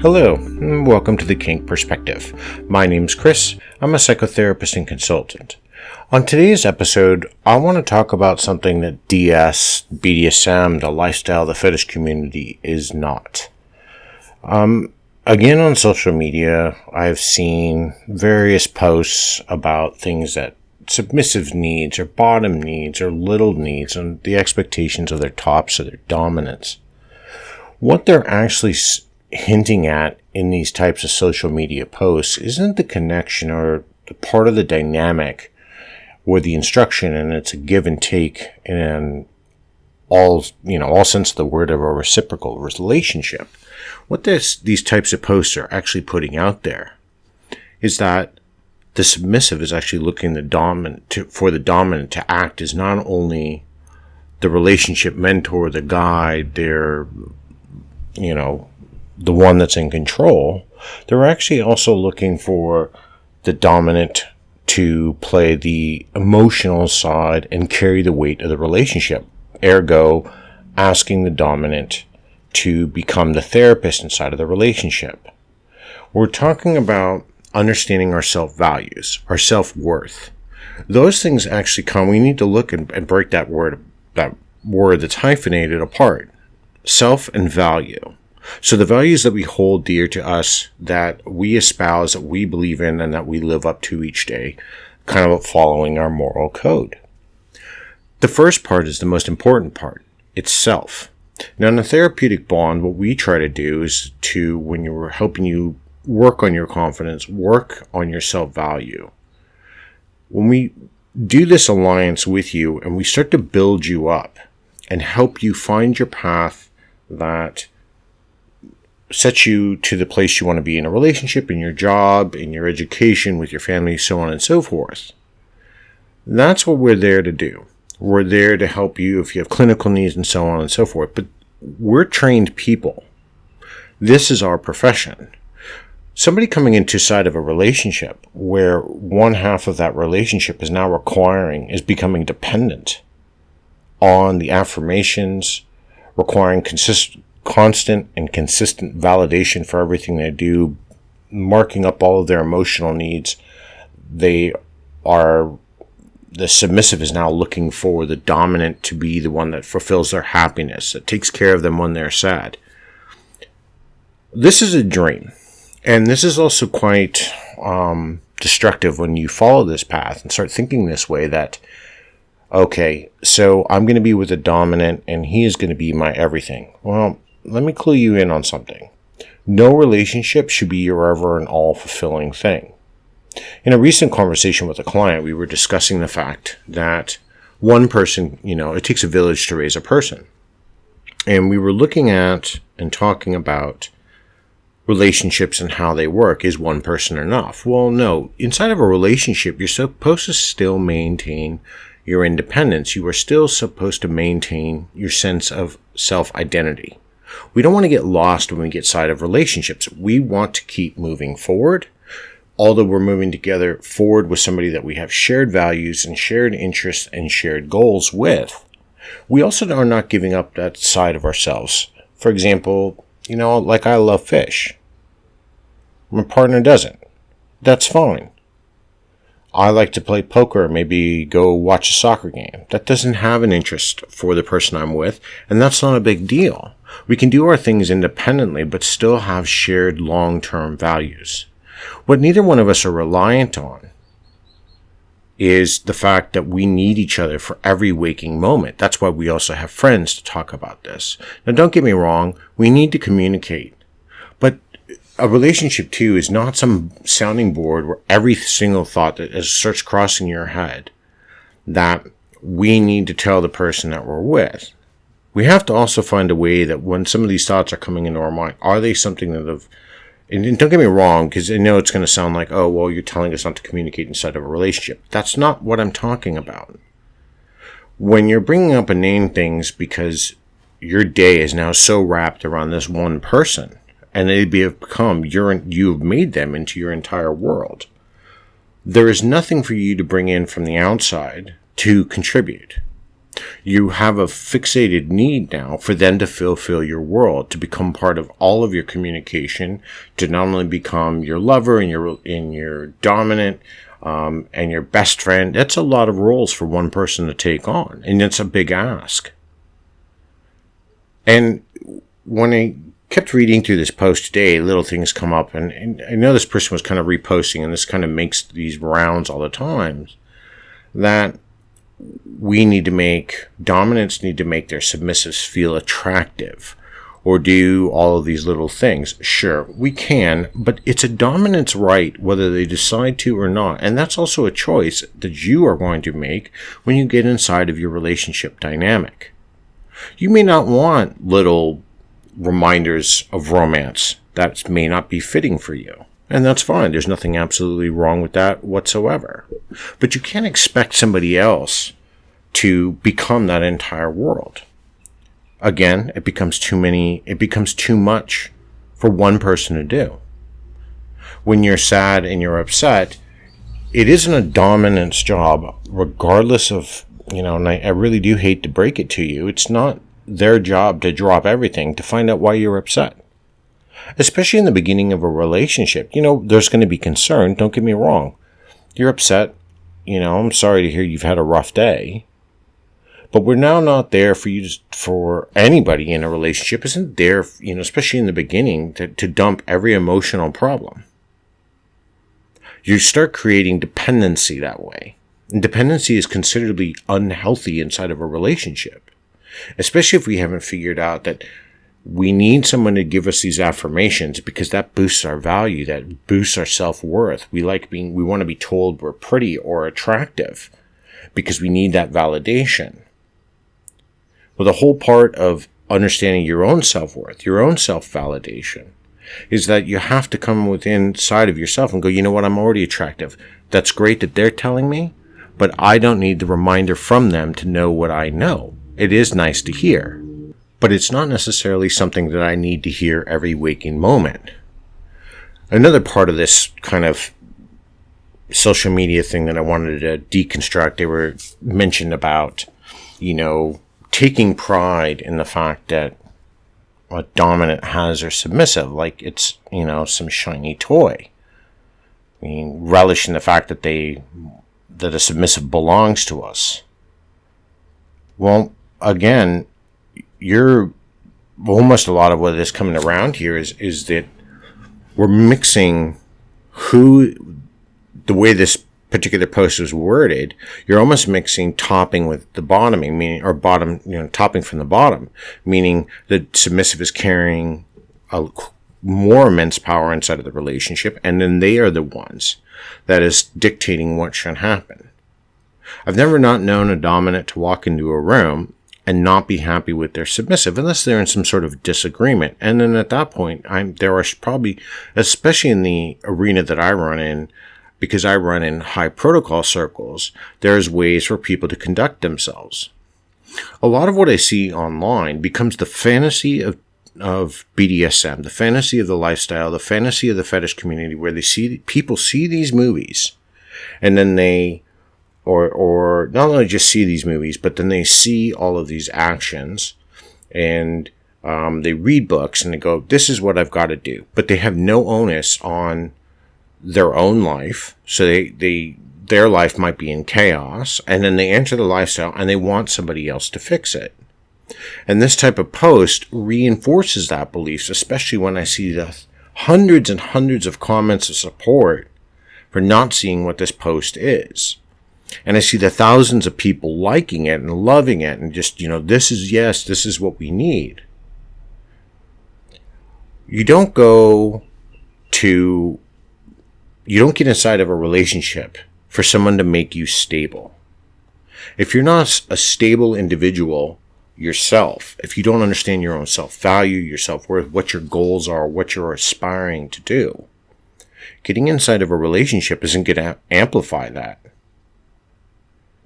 Hello, and welcome to the Kink Perspective. My name's Chris. I'm a psychotherapist and consultant. On today's episode, I want to talk about something that BDSM, the lifestyle, the fetish community is not. Again, on social media, I've seen various posts about things that submissive needs or bottom needs or little needs and the expectations of their tops or their dominance. What they're actually hinting at in these types of social media posts isn't the connection or the part of the dynamic or the instruction, and it's a give and take in all sense of the word of a reciprocal relationship. What these types of posts are actually putting out there is that the submissive is actually looking for the dominant to act as not only the relationship mentor, the guide, the one that's in control. They're actually also looking for the dominant to play the emotional side and carry the weight of the relationship. Ergo, asking the dominant to become the therapist inside of the relationship. We're talking about understanding our self-values, our self-worth. Those things actually come. We need to look and break that word that's hyphenated apart. Self and value. So the values that we hold dear to us, that we espouse, that we believe in, and that we live up to each day, kind of following our moral code. The first part is the most important part. It's self. Now, in the therapeutic bond, what we try to do is when you're helping you work on your confidence, work on your self-value. When we do this alliance with you and we start to build you up and help you find your path that sets you to the place you want to be in a relationship, in your job, in your education, with your family, so on and so forth. That's what we're there to do. We're there to help you if you have clinical needs and so on and so forth. But we're trained people. This is our profession. Somebody coming into side of a relationship where one half of that relationship is now is becoming dependent on the affirmations, requiring constant and consistent validation for everything they do, marking up all of their emotional needs. The submissive is now looking for the dominant to be the one that fulfills their happiness, that takes care of them when they're sad. This is a dream. And this is also quite destructive when you follow this path and start thinking this way, that okay, so I'm going to be with a dominant and he is going to be my everything. Well, let me clue you in on something. No relationship should be your ever and all fulfilling thing. In a recent conversation with a client, we were discussing the fact that one person, it takes a village to raise a person. And we were looking at and talking about relationships and how they work. Is one person enough? Well, no. Inside of a relationship, you're supposed to still maintain your independence. You are still supposed to maintain your sense of self-identity. We don't want to get lost when we get side of relationships. We want to keep moving forward. Although we're moving together forward with somebody that we have shared values and shared interests and shared goals with, we also are not giving up that side of ourselves. For example, like I love fish. My partner doesn't. That's fine. I like to play poker, maybe go watch a soccer game. That doesn't have an interest for the person I'm with, and that's not a big deal. We can do our things independently, but still have shared long-term values. What neither one of us are reliant on is the fact that we need each other for every waking moment. That's why we also have friends to talk about this. Now, don't get me wrong, we need to communicate. But a relationship, too, is not some sounding board where every single thought that starts crossing your head that we need to tell the person that we're with. We have to also find a way that when some of these thoughts are coming into our mind, are they something that have... And don't get me wrong, because I know it's going to sound like, oh, well, you're telling us not to communicate inside of a relationship. That's not what I'm talking about. When you're bringing up inane things because your day is now so wrapped around this one person, and they've become, you've made them into your entire world, there is nothing for you to bring in from the outside to contribute. You have a fixated need now for them to fulfill your world, to become part of all of your communication, to not only become your lover and your dominant and your best friend. That's a lot of roles for one person to take on, and it's a big ask. And when I kept reading through this post today, little things come up, and I know this person was kind of reposting, and this kind of makes these rounds all the time, that dominants need to make their submissives feel attractive, or do all of these little things. Sure, we can, but it's a dominant's right whether they decide to or not, and that's also a choice that you are going to make when you get inside of your relationship dynamic. You may not want little reminders of romance. That may not be fitting for you. And that's fine. There's nothing absolutely wrong with that whatsoever. But you can't expect somebody else to become that entire world. Again, it becomes too much for one person to do. When you're sad and you're upset, it isn't a dominant's job, regardless of, and I really do hate to break it to you, it's not their job to drop everything to find out why you're upset. Especially in the beginning of a relationship. There's going to be concern, don't get me wrong. You're upset, I'm sorry to hear you've had a rough day. But we're now not there for anybody in a relationship isn't there, especially in the beginning, to dump every emotional problem. You start creating dependency that way. And dependency is considerably unhealthy inside of a relationship. Especially if we haven't figured out that we need someone to give us these affirmations, because that boosts our value, that boosts our self-worth. We want to be told we're pretty or attractive because we need that validation. Well, the whole part of understanding your own self-worth, your own self-validation, is that you have to come within side of yourself and go, you know what, I'm already attractive. That's great that they're telling me, but I don't need the reminder from them to know what I know. It is nice to hear, but it's not necessarily something that I need to hear every waking moment. Another part of this kind of social media thing that I wanted to deconstruct, they were mentioned about, taking pride in the fact that a dominant has or submissive, like it's, some shiny toy. Relish in the fact that that a submissive belongs to us. Well, again, almost a lot of what is coming around here is that we're mixing the way this particular post was worded, you're almost mixing topping with the bottoming, meaning, or bottom, topping from the bottom, meaning the submissive is carrying a more immense power inside of the relationship, and then they are the ones that is dictating what should happen. I've never not known a dominant to walk into a room and not be happy with their submissive, unless they're in some sort of disagreement. And then at that point, there are probably, especially in the arena that I run in, because I run in high protocol circles, there's ways for people to conduct themselves. A lot of what I see online becomes the fantasy of BDSM, the fantasy of the lifestyle, the fantasy of the fetish community, where people see these movies, and then they, or not only just see these movies, but then they see all of these actions, and they read books, and they go, this is what I've got to do. But they have no onus on their own life, so their life might be in chaos, and then they enter the lifestyle and they want somebody else to fix it. And this type of post reinforces that belief, especially when I see the hundreds and hundreds of comments of support for not seeing what this post is. And I see the thousands of people liking it and loving it and just, this is what we need. You don't get inside of a relationship for someone to make you stable. If you're not a stable individual yourself, if you don't understand your own self-value, your self-worth, what your goals are, what you're aspiring to do, getting inside of a relationship isn't going to amplify that.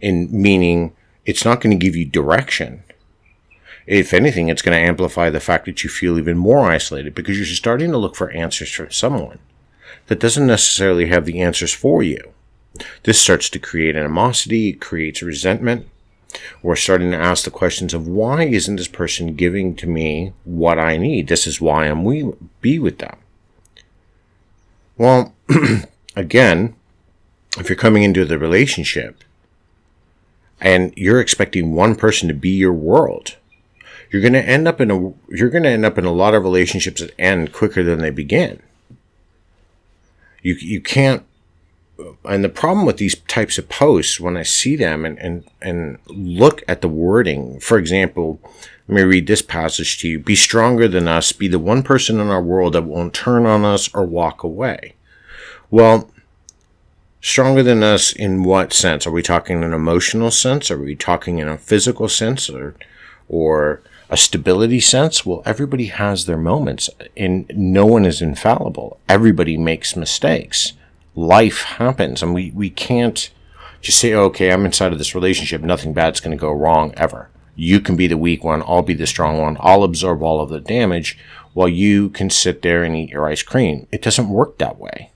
Meaning, it's not going to give you direction. If anything, it's going to amplify the fact that you feel even more isolated, because you're starting to look for answers from someone that doesn't necessarily have the answers for you. This starts to create animosity, it creates resentment, We're starting to ask the questions of, why isn't this person giving to me what I need? This is why be with them. Well, again, if you're coming into the relationship and you're expecting one person to be your world, you're going to end up in a lot of relationships that end quicker than they begin. You can't. And the problem with these types of posts, when I see them and look at the wording, for example, let me read this passage to you. Be stronger than us. Be the one person in our world that won't turn on us or walk away. Well, stronger than us in what sense? Are we talking in an emotional sense? Are we talking in a physical sense or a stability sense? Well, everybody has their moments, and no one is infallible. Everybody makes mistakes. Life happens, and we can't just say, okay, I'm inside of this relationship, nothing bad's going to go wrong ever. You can be the weak one, I'll be the strong one, I'll absorb all of the damage while you can sit there and eat your ice cream. It doesn't work that way.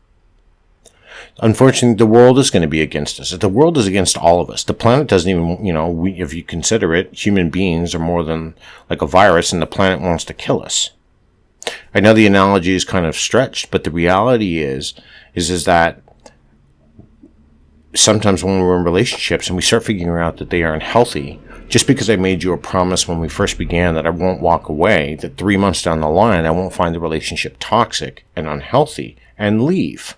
Unfortunately, the world is going to be against us. The world is against all of us. The planet doesn't even, if you consider it, human beings are more than like a virus, and the planet wants to kill us. I know the analogy is kind of stretched, but the reality is that sometimes when we're in relationships and we start figuring out that they aren't healthy, just because I made you a promise when we first began that I won't walk away, that 3 months down the line I won't find the relationship toxic and unhealthy and leave.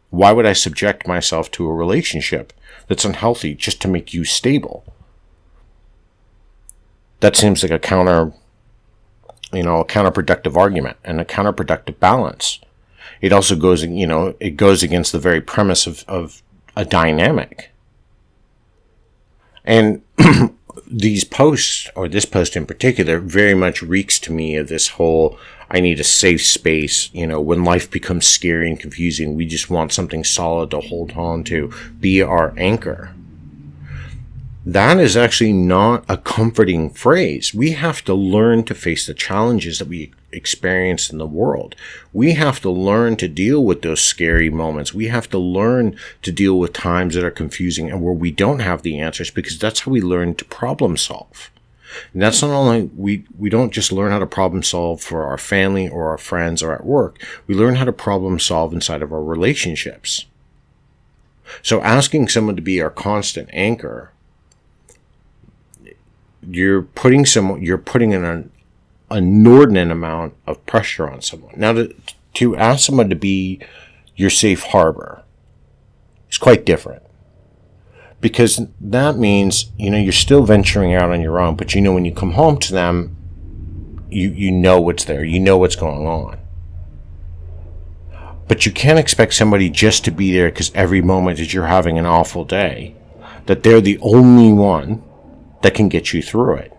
Why would I subject myself to a relationship that's unhealthy just to make you stable? That seems like a counterproductive argument and a counterproductive balance. It also goes against the very premise of a dynamic. And these posts, or this post in particular, very much reeks to me of this whole, I need a safe space. When life becomes scary and confusing, we just want something solid to hold on to, be our anchor. That is actually not a comforting phrase. We have to learn to face the challenges that we experience in the world. We have to learn to deal with those scary moments. We have to learn to deal with times that are confusing and where we don't have the answers, because that's how we learn to problem solve. And that's not only, we don't just learn how to problem solve for our family or our friends or at work. We learn how to problem solve inside of our relationships. So asking someone to be our constant anchor, you're putting an inordinate amount of pressure on someone. Now, to ask someone to be your safe harbor is quite different, because that means you're still venturing out on your own, but when you come home to them, you know what's there, you know what's going on. But you can't expect somebody just to be there because every moment that you're having an awful day, that they're the only one that can get you through it.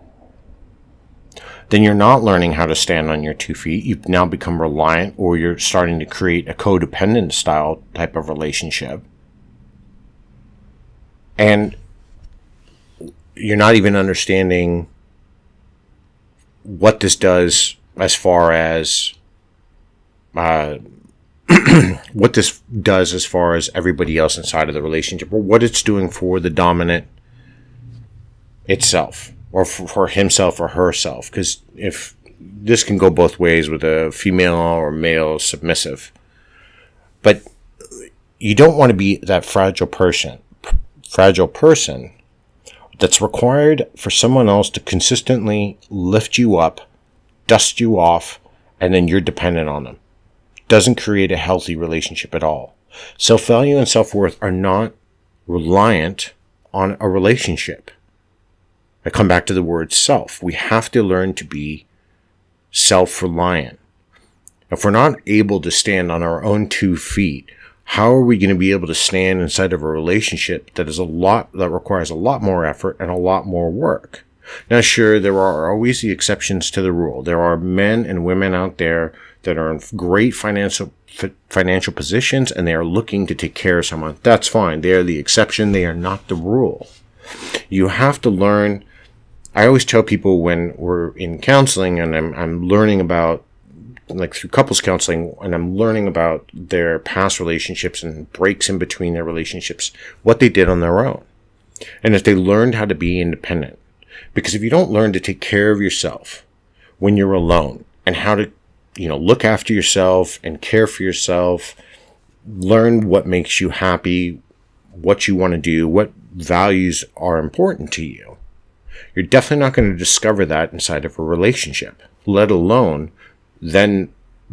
Then you're not learning how to stand on your 2 feet. You've now become reliant, or you're starting to create a codependent style type of relationship. And you're not even understanding what this does as far as what this does as far as everybody else inside of the relationship, or what it's doing for the dominant itself, or for himself or herself. Because if this can go both ways with a female or male submissive, but you don't want to be that fragile person that's required for someone else to consistently lift you up, dust you off, and then you're dependent on them. Doesn't create a healthy relationship at all. Self-value and self-worth are not reliant on a relationship. I come back to the word self. We have to learn to be self-reliant. If we're not able to stand on our own 2 feet, how are we going to be able to stand inside of a relationship that requires a lot more effort and a lot more work? Now, sure, there are always the exceptions to the rule. There are men and women out there that are in great financial positions, and they are looking to take care of someone. That's fine. They are the exception. They are not the rule. You have to learn. I always tell people when we're in counseling and I'm learning about, like through couples counseling, and I'm learning about their past relationships and breaks in between their relationships, what they did on their own. And if they learned how to be independent. Because if you don't learn to take care of yourself when you're alone, and how to, look after yourself and care for yourself, learn what makes you happy, what you want to do, what values are important to you, you're definitely not going to discover that inside of a relationship, let alone then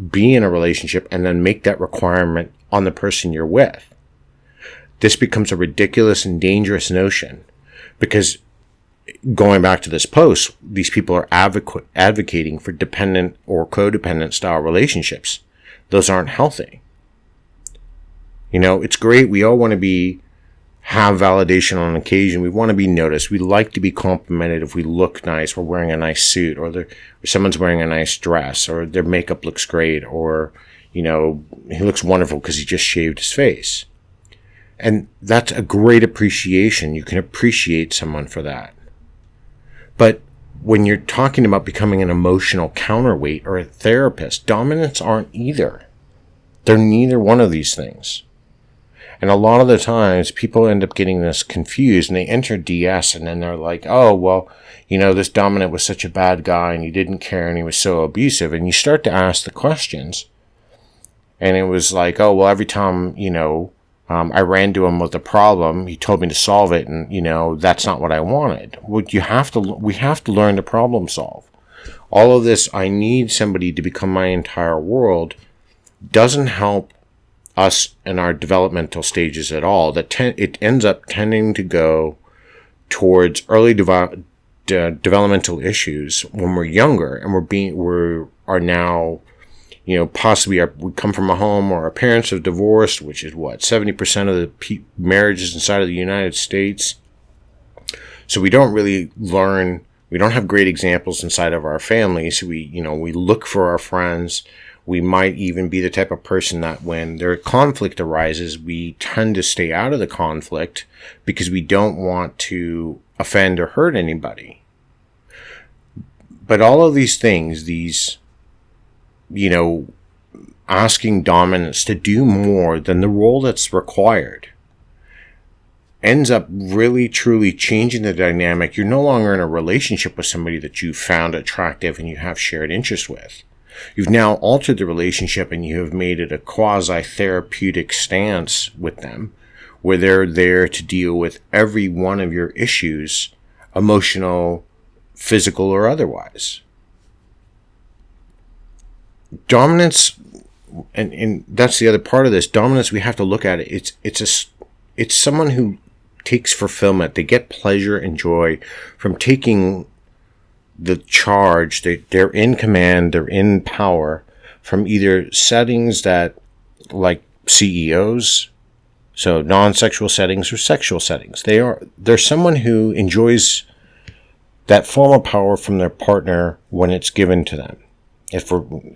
be in a relationship and then make that requirement on the person you're with. This becomes a ridiculous and dangerous notion, because going back to this post, these people are advocating for dependent or codependent style relationships. Those aren't healthy. It's great. We all want to have validation on occasion. We want to be noticed. We like to be complimented if we look nice. We're wearing a nice suit, or someone's wearing a nice dress, or their makeup looks great, or, he looks wonderful because he just shaved his face. And that's a great appreciation. You can appreciate someone for that. But when you're talking about becoming an emotional counterweight or a therapist, dominants aren't either. They're neither one of these things. And a lot of the times people end up getting this confused, and they enter DS and then they're like, oh, well, this dominant was such a bad guy and he didn't care and he was so abusive. And you start to ask the questions, and it was like, oh, well, every time, I ran to him with a problem, he told me to solve it, and, that's not what I wanted. We have to learn to problem solve. All of this, I need somebody to become my entire world, doesn't help us in our developmental stages at all. It ends up tending to go towards early developmental issues when we're younger, and we now, possibly we come from a home or our parents have divorced, which is 70% of the marriages inside of the United States. So we don't really learn. We don't have great examples inside of our families. We look for our friends. We might even be the type of person that when their conflict arises, we tend to stay out of the conflict because we don't want to offend or hurt anybody. But all of these things, asking dominants to do more than the role that's required, ends up really truly changing the dynamic. You're no longer in a relationship with somebody that you found attractive and you have shared interests with. You've now altered the relationship, and you have made it a quasi-therapeutic stance with them, where they're there to deal with every one of your issues, emotional, physical, or otherwise. Dominance, and that's the other part of this. Dominance, we have to look at it. It's someone who takes fulfillment. They get pleasure and joy from taking the charge. They're in command, they're in power from either settings that, like CEOs, so non-sexual settings or sexual settings. They're someone who enjoys that form of power from their partner when it's given to them.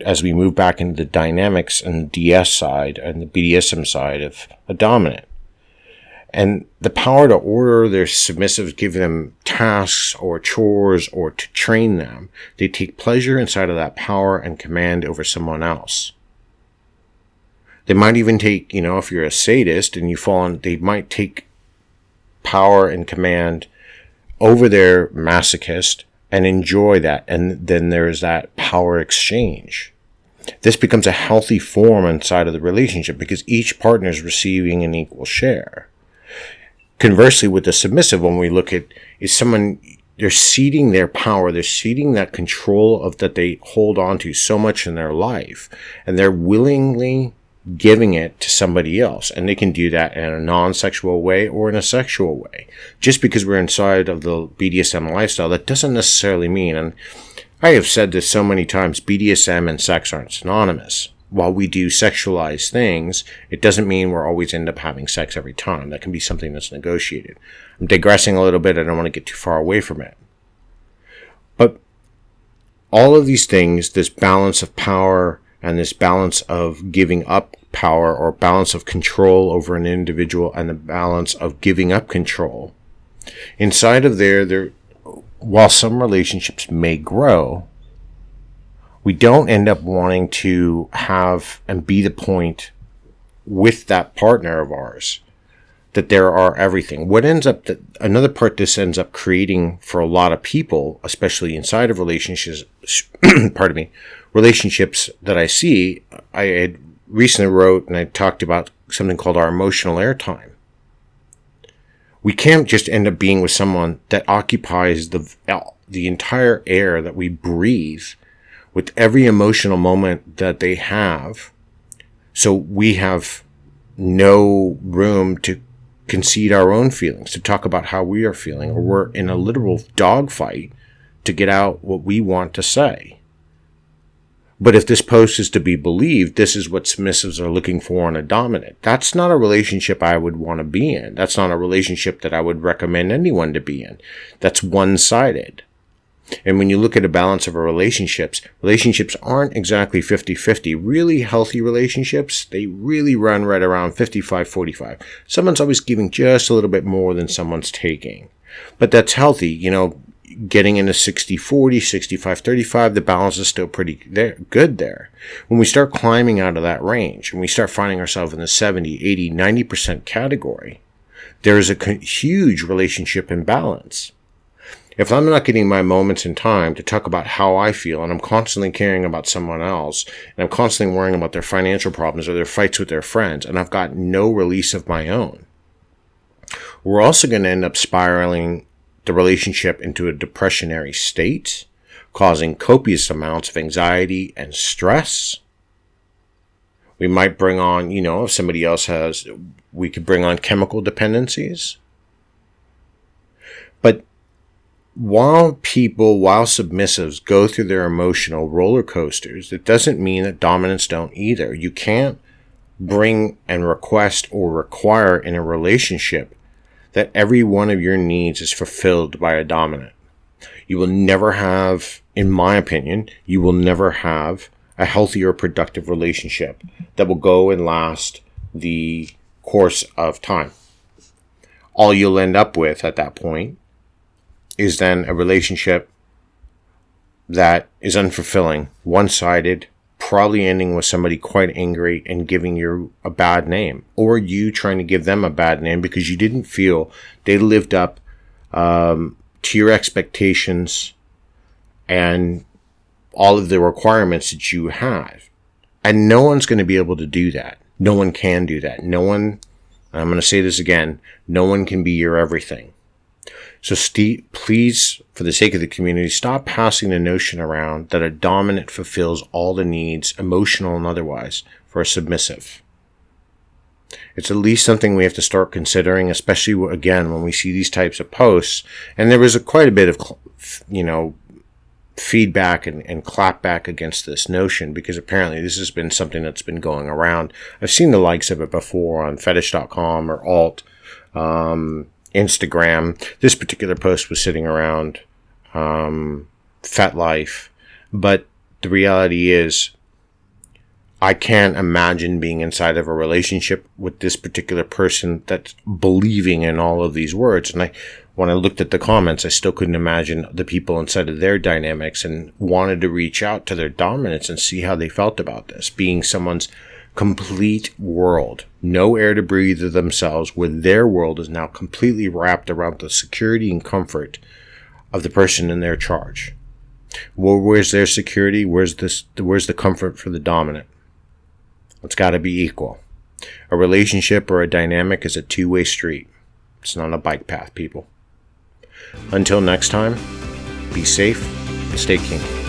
As we move back into the dynamics and the DS side and the BDSM side of a dominant. And the power to order their submissives, give them tasks or chores or to train them. They take pleasure inside of that power and command over someone else. They might even take, if you're a sadist and you fall on, they might take power and command over their masochist and enjoy that. And then there's that power exchange. This becomes a healthy form inside of the relationship because each partner is receiving an equal share. Conversely, with the submissive, when we look at, is someone, they're ceding their power, they're ceding that control of that they hold on to so much in their life, and they're willingly giving it to somebody else. And they can do that in a non-sexual way or in a sexual way. Just because we're inside of the BDSM lifestyle, that doesn't necessarily mean, and I have said this so many times, BDSM and sex aren't synonymous. While we do sexualized things, it doesn't mean we're always end up having sex every time. That can be something that's negotiated. I'm digressing a little bit. I don't want to get too far away from it. But all of these things, this balance of power and this balance of giving up power or balance of control over an individual and the balance of giving up control, inside of there, while some relationships may grow, we don't end up wanting to have and be the point with that partner of ours that there are everything. What ends up, another part this ends up creating for a lot of people, especially inside of relationships, pardon me, relationships that I see, I had recently wrote and I talked about something called our emotional airtime. We can't just end up being with someone that occupies the entire air that we breathe with every emotional moment that they have. So we have no room to concede our own feelings, to talk about how we are feeling, or we're in a literal dogfight to get out what we want to say. But if this post is to be believed, this is what submissives are looking for in a dominant. That's not a relationship I would want to be in. That's not a relationship that I would recommend anyone to be in. That's one-sided. And when you look at a balance of our relationships aren't exactly 50-50. Really healthy relationships, they really run right around 55-45. Someone's always giving just a little bit more than someone's taking. But that's healthy. You know, getting into 60-40, 65-35, the balance is still pretty good there. When we start climbing out of that range, and we start finding ourselves in the 70, 80, 90% category, there's a huge relationship imbalance. If I'm not getting my moments in time to talk about how I feel, and I'm constantly caring about someone else, and I'm constantly worrying about their financial problems or their fights with their friends, and I've got no release of my own, we're also going to end up spiraling the relationship into a depressionary state, causing copious amounts of anxiety and stress. We might bring on, if somebody else has, we could bring on chemical dependencies. But while submissives go through their emotional roller coasters, it doesn't mean that dominants don't either. You can't bring and request or require in a relationship that every one of your needs is fulfilled by a dominant. You will never have, in my opinion, a healthy or productive relationship that will go and last the course of time. All you'll end up with at that point is then a relationship that is unfulfilling, one-sided, probably ending with somebody quite angry and giving you a bad name, or you trying to give them a bad name because you didn't feel they lived up to your expectations and all of the requirements that you have. And no one's going to be able to do that. No one can do that. No one, I'm going to say this again, no one can be your everything. So please, for the sake of the community, stop passing the notion around that a dominant fulfills all the needs, emotional and otherwise, for a submissive. It's at least something we have to start considering, especially, again, when we see these types of posts. And there was quite a bit of, feedback and clapback against this notion, because apparently this has been something that's been going around. I've seen the likes of it before on fetish.com or alt. Instagram. This particular post was sitting around FetLife, but the reality is I can't imagine being inside of a relationship with this particular person that's believing in all of these words. And when I looked at the comments, I still couldn't imagine the people inside of their dynamics, and wanted to reach out to their dominants and see how they felt about this, being someone's complete world, no air to breathe of themselves, where their world is now completely wrapped around the security and comfort of the person in their charge. Well, where's their security? Where's the comfort for the dominant? It's got to be equal. A relationship or a dynamic is a two-way street. It's not a bike path, people. Until next time, be safe and stay kinky.